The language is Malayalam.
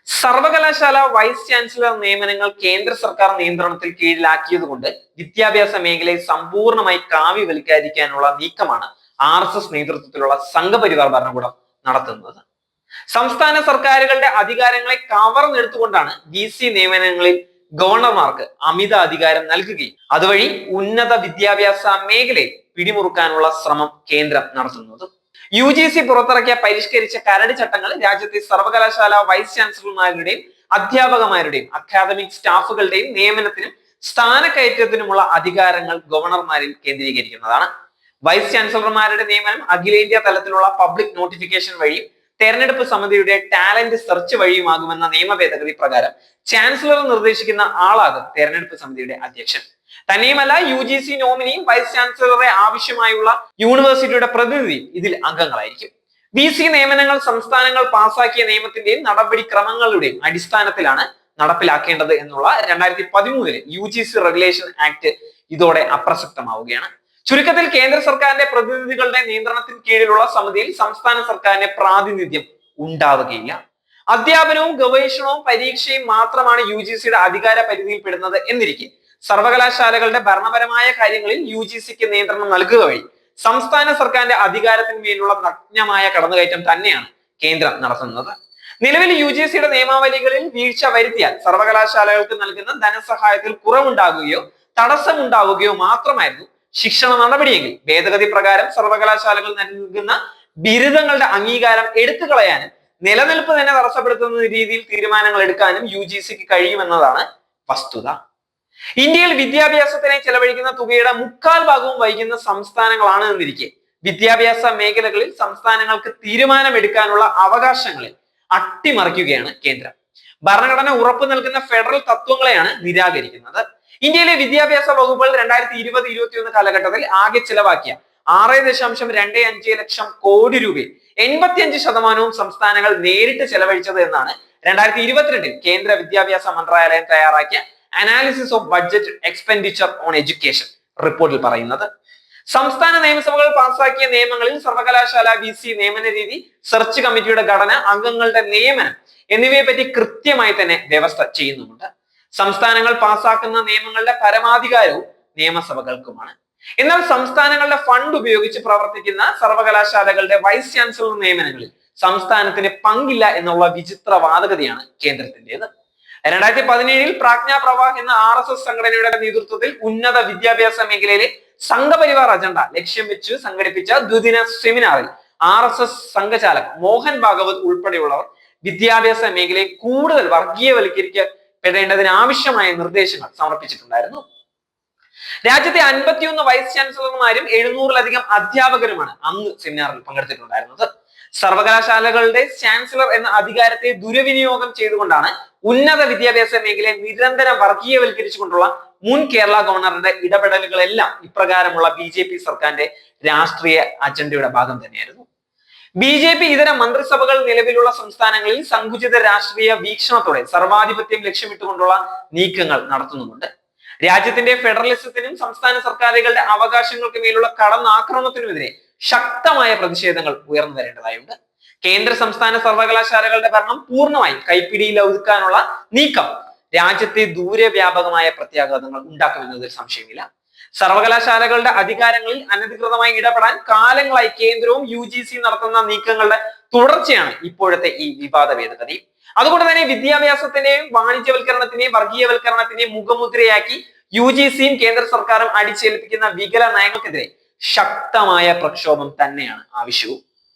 സർവകലാശാല വൈസ് ചാൻസലർ നിയമനങ്ങൾ കേന്ദ്ര സർക്കാർ നിയന്ത്രണത്തിൽ കീഴിലാക്കിയതുകൊണ്ട് വിദ്യാഭ്യാസ മേഖലയെ സമ്പൂർണ്ണമായി കാവ്യവൽക്കരിക്കാനുള്ള നീക്കമാണ് RSS നേതൃത്വത്തിലുള്ള സംഘപരിവാർ ഭരണകൂടം നടത്തുന്നത്. സംസ്ഥാന സർക്കാരുകളുടെ അധികാരങ്ങളെ കവർന്നെടുത്തുകൊണ്ടാണ് VC നിയമനങ്ങളിൽ ഗവർണർമാർക്ക് അമിത അധികാരം നൽകുകയും അതുവഴി ഉന്നത വിദ്യാഭ്യാസ മേഖലയെ പിടിമുറുക്കാനുള്ള ശ്രമം കേന്ദ്രം നടത്തുന്നത്. UGC പുറത്തിറക്കിയ പരിഷ്കരിച്ച കരട് ചട്ടങ്ങൾ രാജ്യത്തെ സർവകലാശാല വൈസ് ചാൻസലർമാരുടെയും അധ്യാപകമാരുടെയും അക്കാദമിക് സ്റ്റാഫുകളുടെയും നിയമനത്തിനും സ്ഥാനക്കയറ്റത്തിനുമുള്ള അധികാരങ്ങൾ ഗവർണർമാരിൽ കേന്ദ്രീകരിക്കുന്നതാണ്. വൈസ് ചാൻസലർമാരുടെ നിയമനം അഖിലേന്ത്യാ തലത്തിലുള്ള പബ്ലിക് നോട്ടിഫിക്കേഷൻ വഴിയും തെരഞ്ഞെടുപ്പ് സമിതിയുടെ ടാലന്റ് സെർച്ച് വഴിയുമാകുമെന്ന നിയമ ഭേദഗതി പ്രകാരം ചാൻസലർ നിർദ്ദേശിക്കുന്ന ആളാകും തെരഞ്ഞെടുപ്പ് സമിതിയുടെ അധ്യക്ഷൻ. തന്നെയുമല്ല, UGC നോമിനിയും വൈസ് ചാൻസലറെ ആവശ്യമായുള്ള യൂണിവേഴ്സിറ്റിയുടെ പ്രതിനിധിയും ഇതിൽ അംഗങ്ങളായിരിക്കും. VC നിയമനങ്ങൾ സംസ്ഥാനങ്ങൾ പാസാക്കിയ നിയമത്തിന്റെയും നടപടിക്രമങ്ങളുടെയും അടിസ്ഥാനത്തിലാണ് നടപ്പിലാക്കേണ്ടത് എന്നുള്ള 2013 UGC റെഗുലേഷൻ ആക്ട് ഇതോടെ അപ്രസക്തമാവുകയാണ്. ചുരുക്കത്തിൽ കേന്ദ്ര സർക്കാരിന്റെ പ്രതിനിധികളുടെ നിയന്ത്രണത്തിന് കീഴിലുള്ള സമിതിയിൽ സംസ്ഥാന സർക്കാരിന്റെ പ്രാതിനിധ്യം ഉണ്ടാവുകയില്ല. അധ്യാപനവും ഗവേഷണവും പരീക്ഷയും മാത്രമാണ് UGCയുടെ അധികാര പരിധിയിൽപ്പെടുന്നത് എന്നിരിക്കെ സർവകലാശാലകളുടെ ഭരണപരമായ കാര്യങ്ങളിൽ UGCക്ക് നിയന്ത്രണം നൽകുക വഴി സംസ്ഥാന സർക്കാരിന്റെ അധികാരത്തിന് മേലുള്ള നഗ്നമായ കടന്നുകയറ്റം തന്നെയാണ് കേന്ദ്രം നടത്തുന്നത്. നിലവിൽ UGCയുടെ നിയമാവലികളിൽ വീഴ്ച വരുത്തിയാൽ സർവകലാശാലകൾക്ക് നൽകുന്ന ധനസഹായത്തിൽ കുറവുണ്ടാകുകയോ തടസ്സമുണ്ടാവുകയോ മാത്രമായിരുന്നു ശിക്ഷണ നടപടിയെങ്കിൽ ഭേദഗതി പ്രകാരം സർവകലാശാലകൾ നൽകുന്ന ബിരുദങ്ങളുടെ അംഗീകാരം എടുത്തു കളയാനും നിലനിൽപ്പ് തന്നെ തടസ്സപ്പെടുത്തുന്ന രീതിയിൽ തീരുമാനങ്ങൾ എടുക്കാനും UGCക്ക് കഴിയുമെന്നതാണ് വസ്തുത. ഇന്ത്യയിൽ വിദ്യാഭ്യാസത്തിനായി ചെലവഴിക്കുന്ന തുകയുടെ 3/4 ഭാഗവും വഹിക്കുന്ന സംസ്ഥാനങ്ങളാണ് എന്നിരിക്കെ വിദ്യാഭ്യാസ മേഖലകളിൽ സംസ്ഥാനങ്ങൾക്ക് തീരുമാനമെടുക്കാനുള്ള അവകാശങ്ങളെ അട്ടിമറിക്കുകയാണ് കേന്ദ്രം. ഭരണഘടന ഉറപ്പു നൽകുന്ന ഫെഡറൽ തത്വങ്ങളെയാണ് നിരാകരിക്കുന്നത്. ഇന്ത്യയിലെ വിദ്യാഭ്യാസ വകുപ്പുകൾ 2020-21 കാലഘട്ടത്തിൽ ആകെ ചിലവാക്കിയ 6.25 ലക്ഷം കോടി രൂപയിൽ 85% സംസ്ഥാനങ്ങൾ നേരിട്ട് ചെലവഴിച്ചത് എന്നാണ് 2022 കേന്ദ്ര വിദ്യാഭ്യാസ മന്ത്രാലയം തയ്യാറാക്കിയ analysis of budget expenditure on education റിപ്പോർട്ടിൽ പറയുന്നത്. സംസ്ഥാന നിയമസഭകൾ പാസാക്കിയ നിയമങ്ങളിൽ സർവകലാശാല VC നിയമന രീതി, സെർച്ച് കമ്മിറ്റിയുടെ ഘടന, അംഗങ്ങളുടെ നിയമനം എന്നിവയെ പറ്റി കൃത്യമായി തന്നെ വ്യവസ്ഥ ചെയ്യുന്നുമുണ്ട്. സംസ്ഥാനങ്ങൾ പാസാക്കുന്ന നിയമങ്ങളുടെ പരമാധികാരവും നിയമസഭകൾക്കുമാണ്. എന്നാൽ സംസ്ഥാനങ്ങളുടെ ഫണ്ട് ഉപയോഗിച്ച് പ്രവർത്തിക്കുന്ന സർവകലാശാലകളുടെ വൈസ് ചാൻസലർ നിയമനങ്ങളിൽ സംസ്ഥാനത്തിന് പങ്കില്ല എന്നുള്ള വിചിത്ര വാദഗതിയാണ് കേന്ദ്രത്തിൻ്റെത്. 2017 പ്രാജ്ഞാ പ്രവാഹ് എന്ന RSS സംഘടനയുടെ നേതൃത്വത്തിൽ ഉന്നത വിദ്യാഭ്യാസ മേഖലയിലെ സംഘപരിവാർ അജണ്ട ലക്ഷ്യം വെച്ച് സംഘടിപ്പിച്ച ദ്വിദിന സെമിനാറിൽ RSS സംഘചാലക് മോഹൻ ഭാഗവത് ഉൾപ്പെടെയുള്ളവർ വിദ്യാഭ്യാസ മേഖലയെ കൂടുതൽ വർഗീയവൽക്കരിക്കപ്പെടേണ്ടതിന് ആവശ്യമായ നിർദ്ദേശങ്ങൾ സമർപ്പിച്ചിട്ടുണ്ടായിരുന്നു. രാജ്യത്തെ 51 വൈസ് ചാൻസലർമാരും 700-ലധികം അധ്യാപകരുമാണ് അന്ന് സെമിനാറിൽ പങ്കെടുത്തിട്ടുണ്ടായിരുന്നത്. സർവകലാശാലകളുടെ ചാൻസലർ എന്ന അധികാരത്തെ ദുർവിനിയോഗം ചെയ്തുകൊണ്ടാണ് ഉന്നത വിദ്യാഭ്യാസ മേഖലയെ നിരന്തരം വർഗീയവൽക്കരിച്ചുകൊണ്ടുള്ള മുൻ കേരള ഗവർണറുടെ ഇടപെടലുകളെല്ലാം ഇപ്രകാരമുള്ള BJP സർക്കാരിന്റെ രാഷ്ട്രീയ അജണ്ടയുടെ ഭാഗം തന്നെയായിരുന്നു. BJP ഇതര മന്ത്രിസഭകൾ നിലവിലുള്ള സംസ്ഥാനങ്ങളിൽ സങ്കുചിത രാഷ്ട്രീയ വീക്ഷണത്തോടെ സർവാധിപത്യം ലക്ഷ്യമിട്ടുകൊണ്ടുള്ള നീക്കങ്ങൾ നടത്തുന്നുമുണ്ട്. രാജ്യത്തിന്റെ ഫെഡറലിസത്തിനും സംസ്ഥാന സർക്കാരുകളുടെ അവകാശങ്ങൾക്ക് മേലുള്ള കടന്നാക്രമണത്തിനുമെതിരെ ശക്തമായ പ്രതിഷേധങ്ങൾ ഉയർന്നു വരേണ്ടതായുണ്ട്. കേന്ദ്ര സംസ്ഥാന സർവകലാശാലകളുടെ ഭരണം പൂർണ്ണമായും കൈപ്പിടിയിൽ ഒതുക്കാനുള്ള നീക്കം രാജ്യത്തെ ദൂരവ്യാപകമായ പ്രത്യാഘാതങ്ങൾ ഉണ്ടാക്കുമെന്നതിൽ സംശയമില്ല. സർവകലാശാലകളുടെ അധികാരങ്ങളിൽ അനധികൃതമായി ഇടപെടാൻ കാലങ്ങളായി കേന്ദ്രവും UGC നടത്തുന്ന നീക്കങ്ങളുടെ തുടർച്ചയാണ് ഇപ്പോഴത്തെ ഈ വിവാദ ഭേദഗതി. അതുകൊണ്ട് തന്നെ വിദ്യാഭ്യാസത്തിന്റെയും വാണിജ്യവൽക്കരണത്തിന്റെയും വർഗീയവൽക്കരണത്തിന്റെയും മുഖമുദ്രയാക്കി UGCയും കേന്ദ്ര സർക്കാരും അടിച്ചേൽപ്പിക്കുന്ന വികല നയങ്ങൾക്കെതിരെ ശക്തമായ പ്രക്ഷോഭം തന്നെയാണ് ആവശ്യവും.